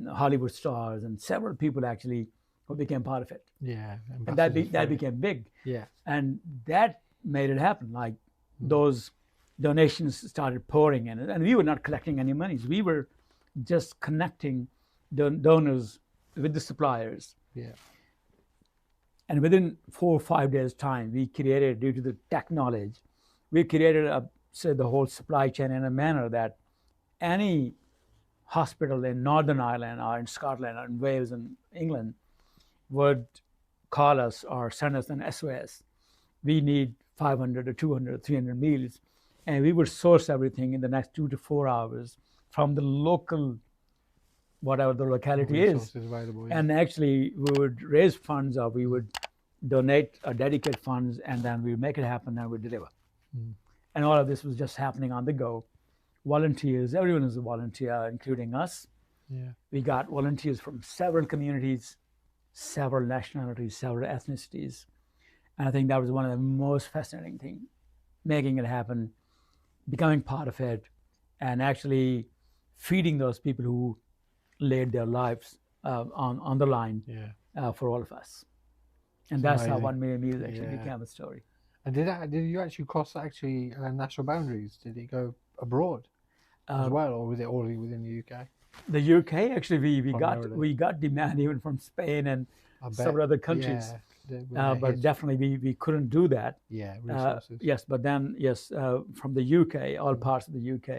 Hollywood stars and several people actually who became part of it. Yeah. And that became big. Yeah. And that made it happen. Like those donations started pouring in, and we were not collecting any monies. We were just connecting donors with the suppliers. Yeah. And within 4 or 5 days' time, we created, due to the tech knowledge, we created the whole supply chain in a manner that any hospital in Northern Ireland or in Scotland or in Wales and England would call us or send us an SOS. We need 500 or 200 or 300 meals. And we would source everything in the next 2 to 4 hours from the local, whatever the locality is. Available, yeah. And actually, we would raise funds or we would donate or dedicate funds, and then we would make it happen and we would deliver. And all of this was just happening on the go. Volunteers, everyone is a volunteer, including us. Yeah. We got volunteers from several communities, several nationalities, several ethnicities. And I think that was one of the most fascinating things, making it happen, becoming part of it, and actually feeding those people who laid their lives on the line for all of us. And that's amazing. how 1 million meals actually became a story. And did you actually cross national boundaries? Did it go abroad as well, or was it all within the UK? The UK, actually, we got demand even from Spain and several other countries. But definitely we couldn't do that. Yeah, resources. Yes, but then, from the UK, all parts of the UK,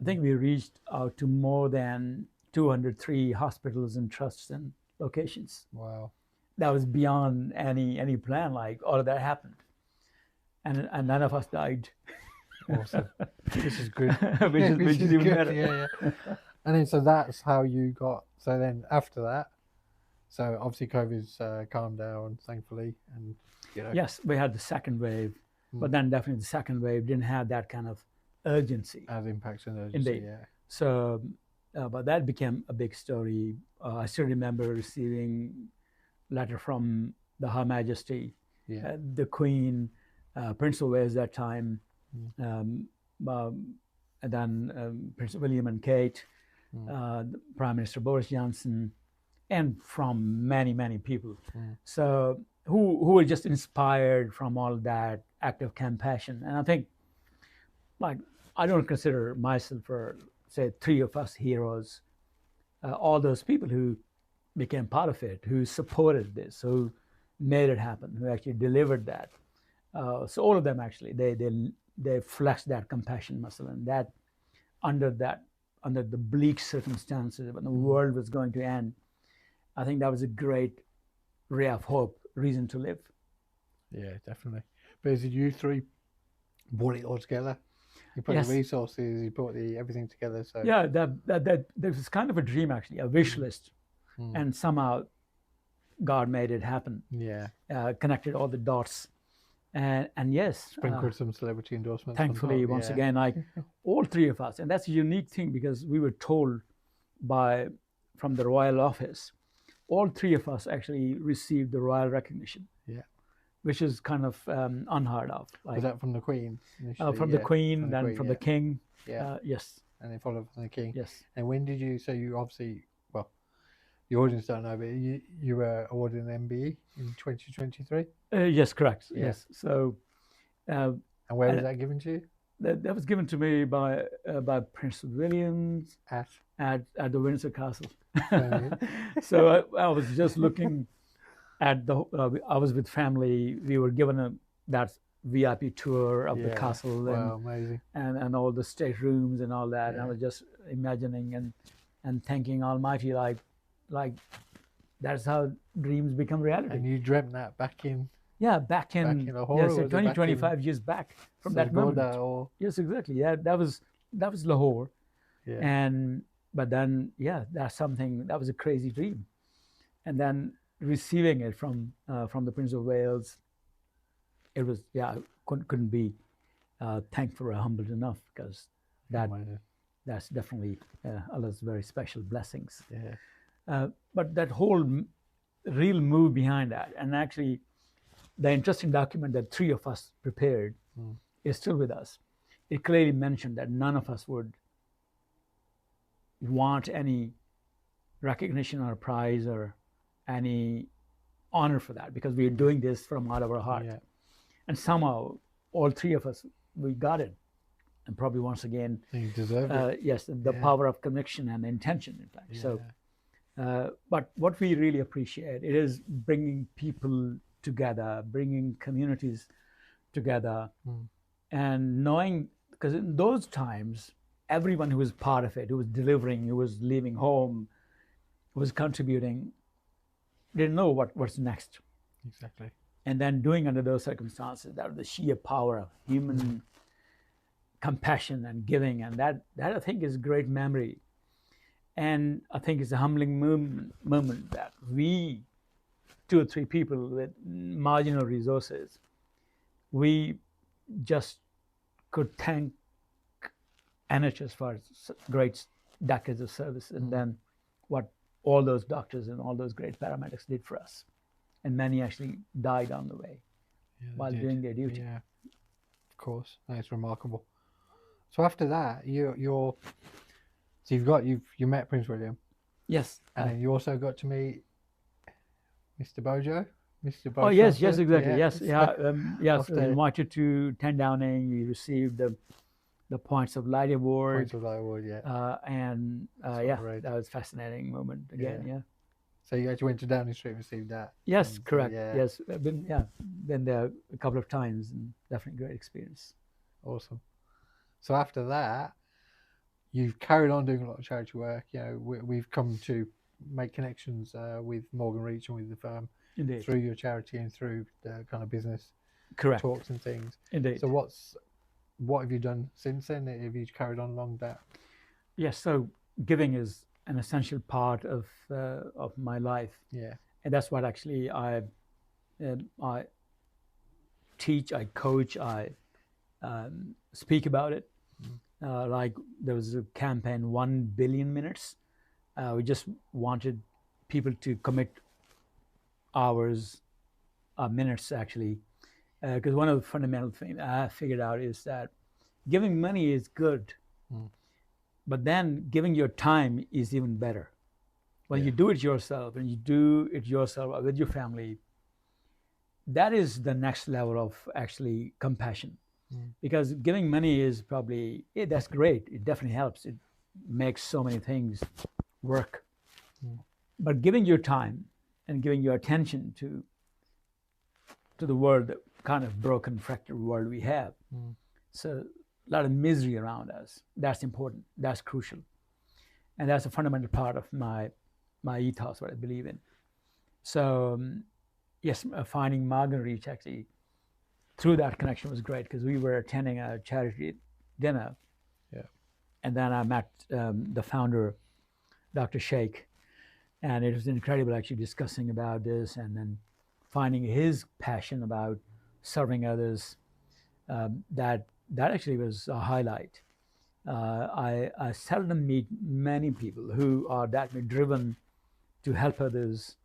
I think we reached out to more than 203 hospitals and trusts and locations. Wow. That was beyond any plan. Like, all of that happened. And none of us died. Awesome. This is good. which is even better. Yeah. And then, so that's how you got, so then after that, so obviously COVID's calmed down, thankfully, and Yes, we had the second wave, but then definitely the second wave didn't have that kind of urgency. As impacts and urgency, Indeed. yeah. So, but that became a big story. I still remember receiving letter from the Her Majesty, the Queen, Prince of Wales that time, and then Prince William and Kate, Prime Minister Boris Johnson, and from many, many people. So who were just inspired from all that act of compassion. And I think, like, I don't consider myself, or say 3 of us heroes, all those people who became part of it, who supported this, who made it happen, who actually delivered that. So all of them actually, they flexed that compassion muscle, and that under the bleak circumstances when the world was going to end, I think that was a great ray of hope, reason to live. Yeah, definitely. But is it you 3 brought it all together? You put the resources, you put everything together. So yeah, that was kind of a dream actually, a wish list, and somehow God made it happen. Yeah, connected all the dots, and yes, sprinkled some celebrity endorsements. Thankfully, once again, like all 3 of us, and that's a unique thing because we were told from the royal office, all 3 of us actually received the royal recognition. Yeah. Which is kind of unheard of. Like, was that from the Queen? From the Queen, then from the King. Yeah. Yes. And then followed from the King. Yes. And when did you? So you obviously, well, the audience don't know, but you were awarded an MBE in 2023. Yes, correct. Yeah. Yes. So. And where was that given to you? that was given to me by Prince William at the Windsor Castle. So I was just looking at the. I was with family. We were given that VIP tour of the castle, wow, amazing, and all the staterooms and all that. And I was just imagining and thanking Almighty, like that's how dreams become reality. And you dreamt that back in Lahore, yes, 25 years back from that moment. Yes, exactly. Yeah, that was Lahore. Yeah. But then, that's something that was a crazy dream, and then receiving it from the Prince of Wales, it was couldn't be thankful or humbled enough, because that's definitely Allah's very special blessings. Yeah. But that whole real move behind that, and actually the interesting document that 3 of us prepared is still with us. It clearly mentioned that none of us would want any recognition or prize or any honor for that, because we are doing this from out of our heart. Yeah. And somehow all 3 of us, we got it. And probably once again, you deserve it. Yes, the power of conviction and intention, in fact. Yeah. So, but what we really appreciate, it is bringing people together, bringing communities together, and knowing, because in those times, everyone who was part of it, who was delivering, who was leaving home, who was contributing, didn't know what's next. Exactly. And then doing under those circumstances, that was the sheer power of human compassion and giving, and that I think is a great memory. And I think it's a humbling moment that we, 2 or 3 people with marginal resources, we just could thank NHS for its great decades of service, and then what all those doctors and all those great paramedics did for us. And many actually died on the way while doing their duty. Yeah, of course. That's remarkable. So after that, you met Prince William. Yes. And you also got to meet Mr. Bojo. Oh yes, exactly. Yes, yes. Invited to 10 Downing. We received the Points of Light Award. Points of Light Award, that was a fascinating moment again. Yeah. So you actually went to Downing Street and received that. Yes, correct. Yes, I've been there a couple of times, and definitely a great experience. Awesome. So after that, you've carried on doing a lot of charity work. You know, we've come to make connections with Morgan Reach and with the firm. Indeed. Through your charity and through the kind of business talks and things. Indeed. So what have you done since then? Have you carried on along that? Yes. So giving is an essential part of my life. Yeah. And that's what actually I teach, I coach, I speak about it. Like there was a campaign, 1 billion minutes. We just wanted people to commit hours, minutes actually, because one of the fundamental things I figured out is that giving money is good, but then giving your time is even better. When you do it yourself, and you do it yourself with your family, that is the next level of actually compassion. Because giving money is probably, that's great, it definitely helps, it makes so many things work. But giving your time and giving your attention to the world, the kind of broken, fractured world we have. So a lot of misery around us. That's important. That's crucial. And that's a fundamental part of my ethos, what I believe in. So yes, finding Morgan Reach actually through that connection was great, because we were attending a charity dinner. Yeah. And then I met the founder, Dr. Sheikh. And it was incredible actually discussing about this, and then finding his passion about serving others. That actually was a highlight. I seldom meet many people who are that driven to help others,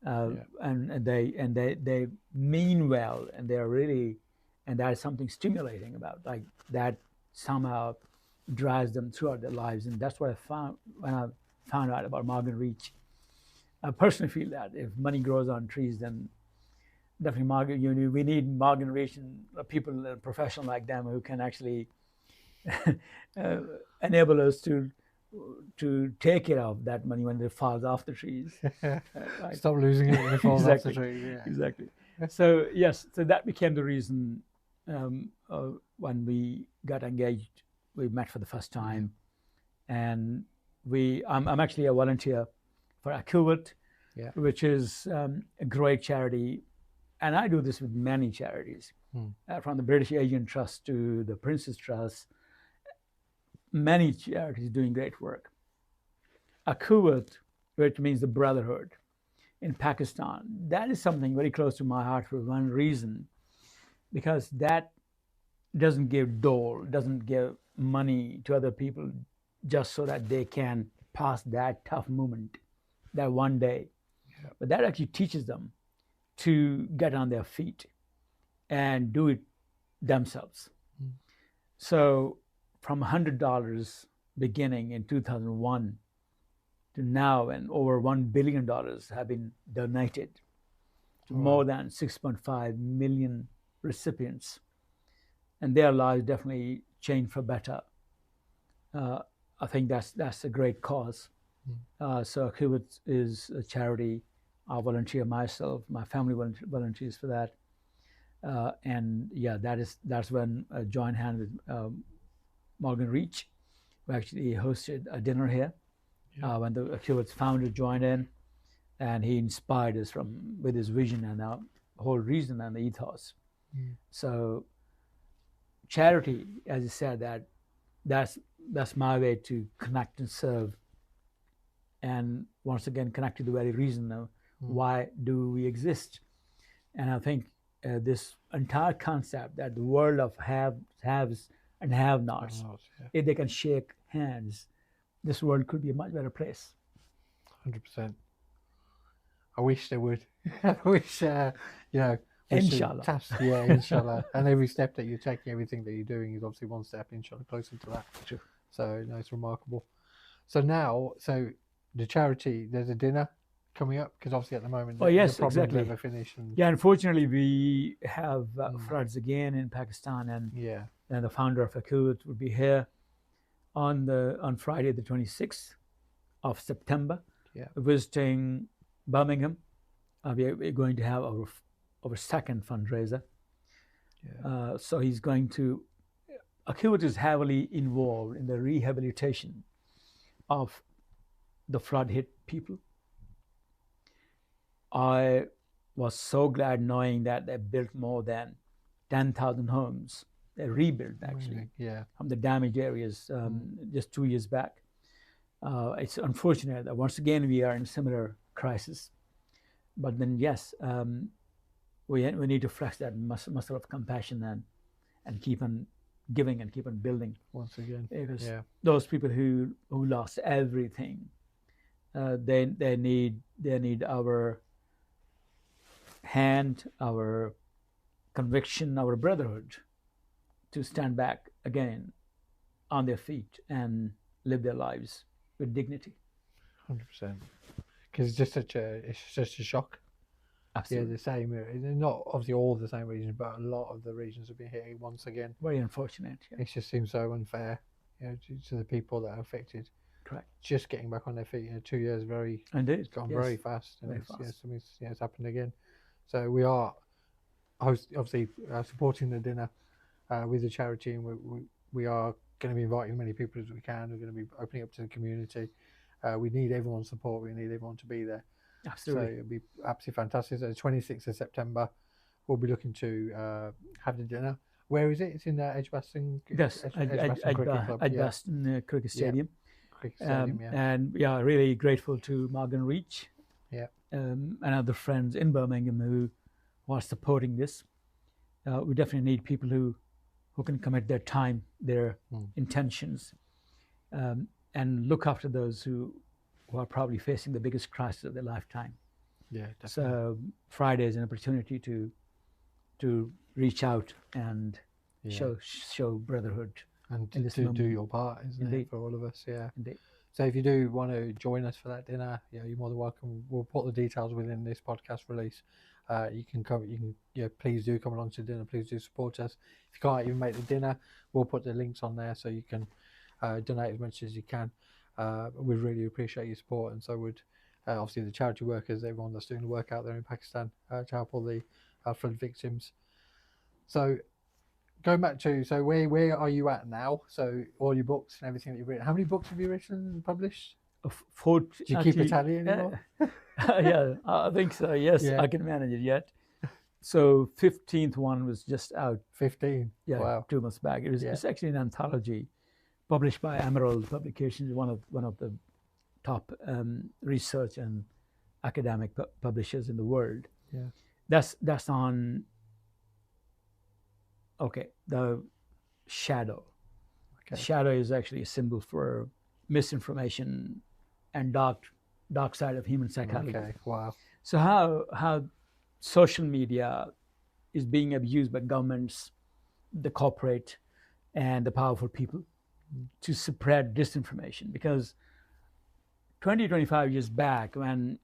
and they mean well, and they're really, and there's something stimulating about, like, that somehow drives them throughout their lives. And that's what I found when I found out about Morgan Reach. I personally feel that if money grows on trees, then definitely we need Morgan Reach and people, professionals like them, who can actually enable us to take care of that money when it falls off the trees. Right? Stop losing it when it falls off the Exactly. tree. Yeah. Exactly. So yes, so that became the reason when we got engaged. We met for the first time, and I'm actually a volunteer for Akuvit, which is a great charity, and I do this with many charities, from the British Asian Trust to the Prince's Trust. Many charities doing great work. Akuvit, which means the brotherhood in Pakistan, that is something very close to my heart for one reason, because that doesn't give dole, doesn't give money to other people just so that they can pass that tough moment, that one day. But that actually teaches them to get on their feet and do it themselves. So from $100 beginning in 2001 to now, and over $1 billion have been donated to more than 6.5 million recipients, and their lives definitely changed for better. I think that's a great cause. So Akuvit is a charity. I volunteer myself. My family volunteers for that. And yeah, that's when I joined hand with Morgan Reach, who actually hosted a dinner here when the Akuvit's founder joined in, and he inspired us with his vision and the whole reason and the ethos. So charity, as you said, that's my way to connect and serve, and once again connect to the very reason of why do we exist. And I think this entire concept that the world of haves and have-nots, if they can shake hands, this world could be a much better place. 100%. I wish they would. I wish, Inshallah. Inshallah. And every step that you're taking, everything that you're doing is obviously one step, inshallah, closer to that. True. So, no, it's remarkable. So now, the charity, there's a dinner coming up, because obviously at the moment, the problems exactly. Never finish. Yeah, unfortunately, we have floods again in Pakistan, and the founder of Akuvit will be here on Friday, the 26th of September, visiting Birmingham. We're going to have our second fundraiser. So he's going to. Akuvit is heavily involved in the rehabilitation of the flood-hit people. I was so glad knowing that they built more than 10,000 homes. They rebuilt actually from the damaged areas just 2 years back. It's unfortunate that once again we are in a similar crisis. But then yes, we need to flex that muscle of compassion and keep on giving and keep on building once again. Because those people who lost everything, they need our hand, our conviction, our brotherhood to stand back again on their feet and live their lives with dignity. 100%. Because it's just a shock. Absolutely. Yeah, the same. Not obviously all the same regions, but a lot of the regions have been hit once again. Very unfortunate. It just seems so unfair, to the people that are affected. Correct. Just getting back on their feet. 2 years Indeed. It's gone very fast. Very fast. It's happened again. So we are obviously supporting the dinner with the charity, and we are going to be inviting as many people as we can. We're going to be opening up to the community. We need everyone's support. We need everyone to be there. Absolutely. So it'll be absolutely fantastic. So the 26th of September, we'll be looking to have the dinner. Where is it? It's in Edgbaston. Yes, Edgbaston Cricket Stadium. Cricket Stadium, And really grateful to Morgan Reach. And other friends in Birmingham who are supporting this. We definitely need people who can commit their time, their intentions, and look after those who are probably facing the biggest crisis of their lifetime. Yeah, definitely. So Friday is an opportunity to reach out and show brotherhood and to do your part, isn't it, for all of us? Yeah. Indeed. So if you do want to join us for that dinner, you're more than welcome. We'll put the details within this podcast release. you can come. Please do come along to dinner. Please do support us. If you can't even make the dinner, we'll put the links on there so you can donate as much as you can. We really appreciate your support, and so would obviously the charity workers, everyone that's doing the work out there in Pakistan to help all the flood victims. So going back to, so where are you at now? So all your books and everything that you've written. How many books have you written and published? Do you keep a tally anymore? Yeah, I think so. Yes, Yeah. I can manage it yet. So 15th one was just out. 15. Yeah, wow. 2 months back. It's actually an anthology published by Emerald Publications, one of the top research and academic publishers in the world. Yeah. That's on. Okay, the shadow. Okay. The shadow is actually a symbol for misinformation and dark side of human psychology. Okay. Wow. So how social media is being abused by governments, the corporate, and the powerful people to spread disinformation. Because 25 years back, when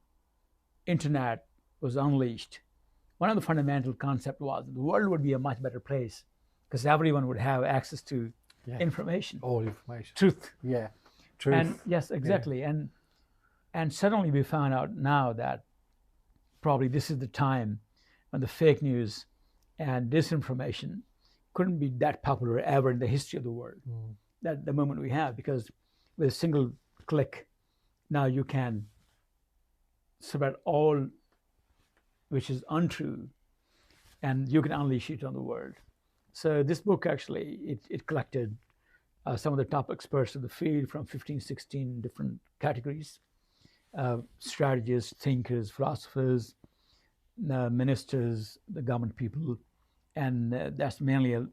internet was unleashed, one of the fundamental concepts was the world would be a much better place because everyone would have access to information. All information. Truth. Yeah. Truth. And yes, exactly. Yeah. And suddenly we found out now that probably this is the time when the fake news and disinformation couldn't be that popular ever in the history of the world. That the moment we have, because with a single click, now you can spread all which is untrue, and you can unleash it on the world. So this book actually, it collected some of the top experts of the field from 15, 16 different categories, strategists, thinkers, philosophers, ministers, the government people, and that's mainly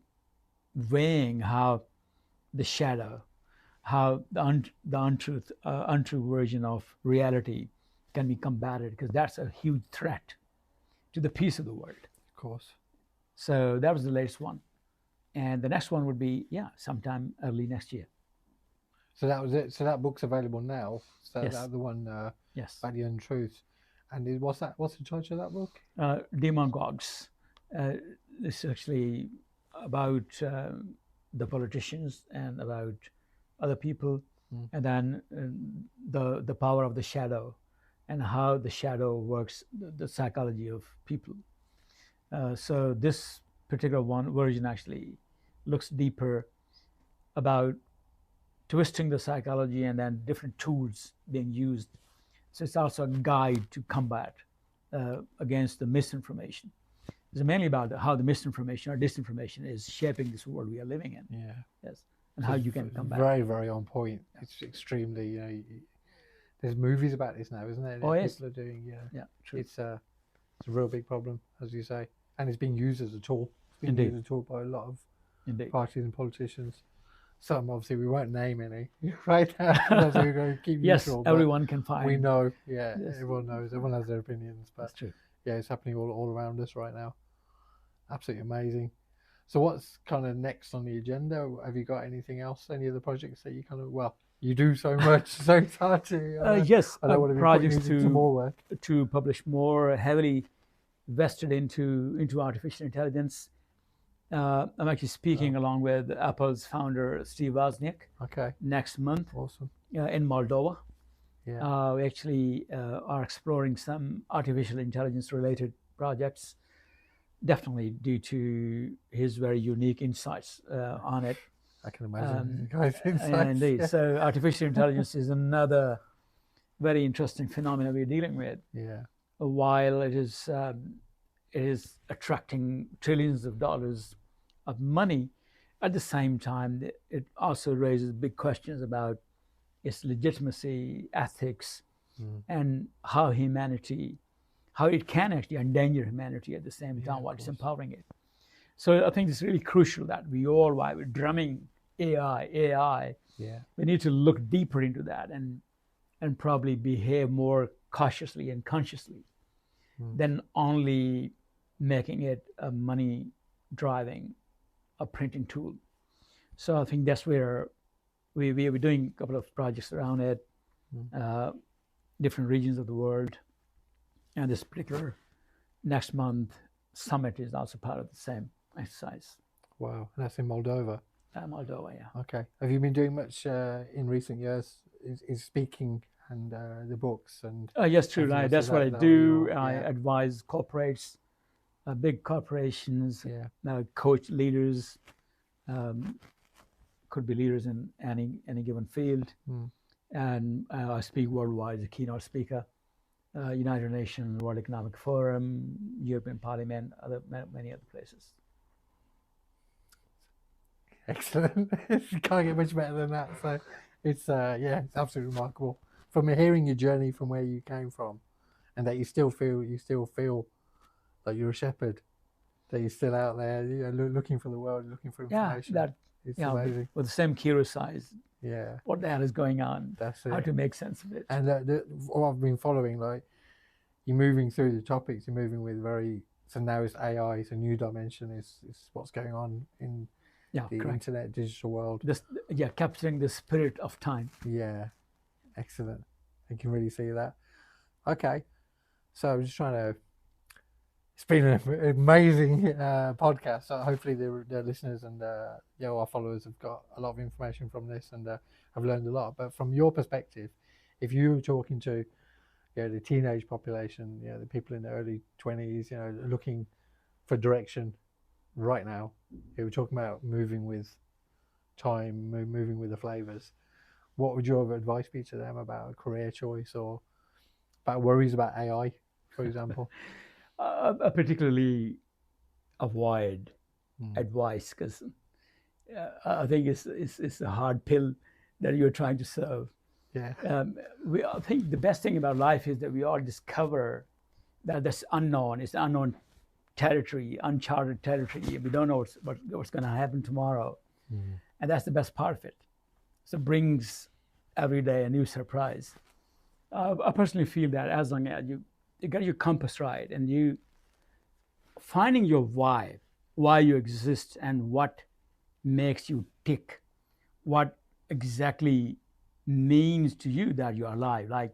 weighing how the shadow, how the untrue version of reality can be combated, because that's a huge threat to the peace of the world. Of course. So that was the latest one. And the next one would be, sometime early next year. So that was it. So that book's available now. So yes. That's the one, yes. About the Untruth. And what's the title of that book? Demagogues. It's actually about the politicians and about other people, and then the power of the shadow and how the shadow works, the psychology of people. So this particular version actually looks deeper about twisting the psychology and then different tools being used. So it's also a guide to combat against the misinformation. It's mainly about how the misinformation or disinformation is shaping this world we are living in. Yeah. Yes. And how you can combat. Very, very on point. It's extremely, there's movies about this now, isn't there? Oh, yes. People are doing, yeah, true. It's a real big problem, as you say. And it's being used as a tool. It's being Indeed. used as a tool by a lot of Indeed. parties and politicians. Some, obviously, we won't name any, right? Obviously, we're going to keep yes, neutral, everyone can find. We know, yes. Everyone knows. Everyone has their opinions. But that's true. Yeah, it's happening all around us right now. Absolutely amazing. So what's kind of next on the agenda? Have you got anything else? Any other projects that you you do so much, so it's hard to... yes, I don't want to be projects to more work. To publish more, heavily vested into artificial intelligence. I'm actually speaking along with Apple's founder, Steve Wozniak, next month. Awesome. In Moldova. Yeah. We actually are exploring some artificial intelligence related projects, definitely due to his very unique insights on it. I can imagine guys' insights. Indeed. Yeah. So artificial intelligence is another very interesting phenomenon we're dealing with. Yeah. While it is attracting trillions of dollars of money, at the same time, it also raises big questions about its legitimacy, ethics, and how it can actually endanger humanity at the same time while it's empowering it. So I think it's really crucial that while we're drumming AI, we need to look deeper into that and probably behave more cautiously and consciously than only making it a money driving, a printing tool. So I think that's where we're doing a couple of projects around it, different regions of the world. And this particular next month summit is also part of the same exercise. Wow, and that's in Moldova. Moldova, yeah. Okay. Have you been doing much in recent years? Is speaking and the books and? Yes, true. everything else, That's is what I that do. your- I yeah. advise corporates, big corporations, Yeah. coach leaders, could be leaders in any given field, and I speak worldwide as a keynote speaker. United Nations, World Economic Forum, European Parliament, many other places. Excellent. You can't get much better than that. So it's it's absolutely remarkable. From hearing your journey from where you came from, and that you still feel like you're a shepherd, that you're still out there, looking for the world, looking for information. It's amazing. With the same curious eyes. Yeah. What the hell is going on? That's it. How to make sense of it. And what I've been following, like you're moving through the topics, you're moving with so now it's AI, it's a new dimension, is what's going on in the internet, digital world. Capturing the spirit of time. Yeah, excellent. I can really see that. Okay, so I'm just trying to. It's been an amazing podcast. So hopefully the listeners and our followers have got a lot of information from this and have learned a lot. But from your perspective, if you were talking to the teenage population, the people in the early 20s, looking for direction right now, we're talking about moving with time, moving with the flavors. What would your advice be to them about a career choice or about worries about AI, for example? Particularly avoid advice, because I think it's a hard pill that you're trying to serve. Yeah. I think the best thing about life is that we all discover that this unknown is unknown territory, uncharted territory. We don't know what's going to happen tomorrow, and that's the best part of it. So it brings every day a new surprise. I personally feel that as long as you got your compass right and you finding your why you exist and what makes you tick, what exactly means to you that you're alive. Like,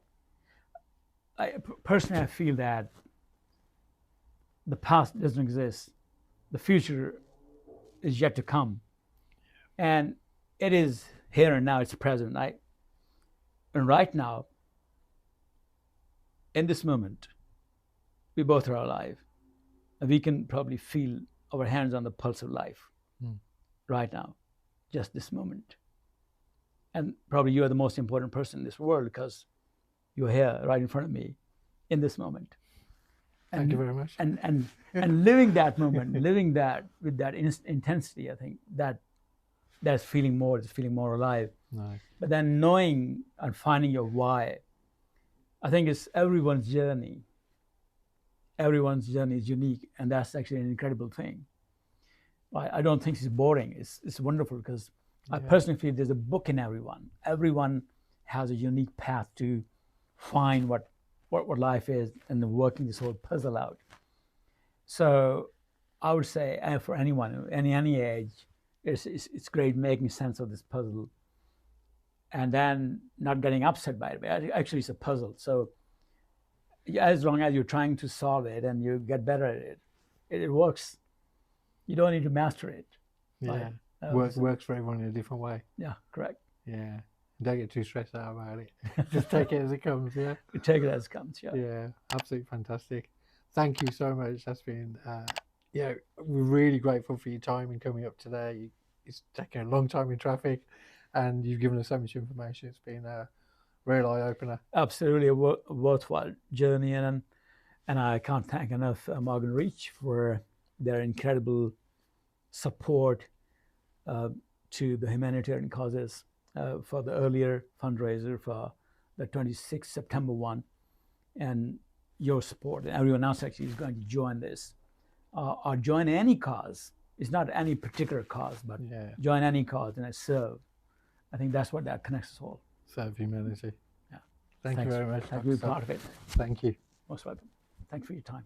personally, I feel that the past doesn't exist. The future is yet to come. And it is here and now, it's present. And right now, in this moment, we both are alive. And we can probably feel our hands on the pulse of life right now, just this moment. And probably you are the most important person in this world because you're here right in front of me in this moment. And, Thank you very much. And living that moment, living that with that intensity, I think that's feeling more alive. Nice. But then knowing and finding your why, I think it's everyone's journey. Everyone's journey is unique, and that's actually an incredible thing. I don't think it's boring. It's wonderful because I personally feel there's a book in everyone. Everyone has a unique path to find what life is and working this whole puzzle out. So I would say for anyone, any age, it's great making sense of this puzzle and then not getting upset by it. Actually, it's a puzzle. So as long as you're trying to solve it and you get better at it, it works. You don't need to master it. Yeah. Works for everyone in a different way. Yeah, correct. Yeah. Don't get too stressed out about it. Just take it as it comes, yeah? You take it as it comes, yeah. Yeah, absolutely fantastic. Thank you so much. That's been, we're really grateful for your time in coming up today. It's taken a long time in traffic and you've given us so much information. It's been a real eye-opener. Absolutely a worthwhile journey. And I can't thank enough Morgan Reach for their incredible support to the humanitarian causes for the earlier fundraiser for the 26th September one, and your support. And everyone else actually is going to join this or join any cause. It's not any particular cause, but join any cause and serve. I think that's what that connects us all. Serve humanity. Yeah. Thank you very much. Thank you for being part of it. Thank you. Most welcome. Thanks for your time.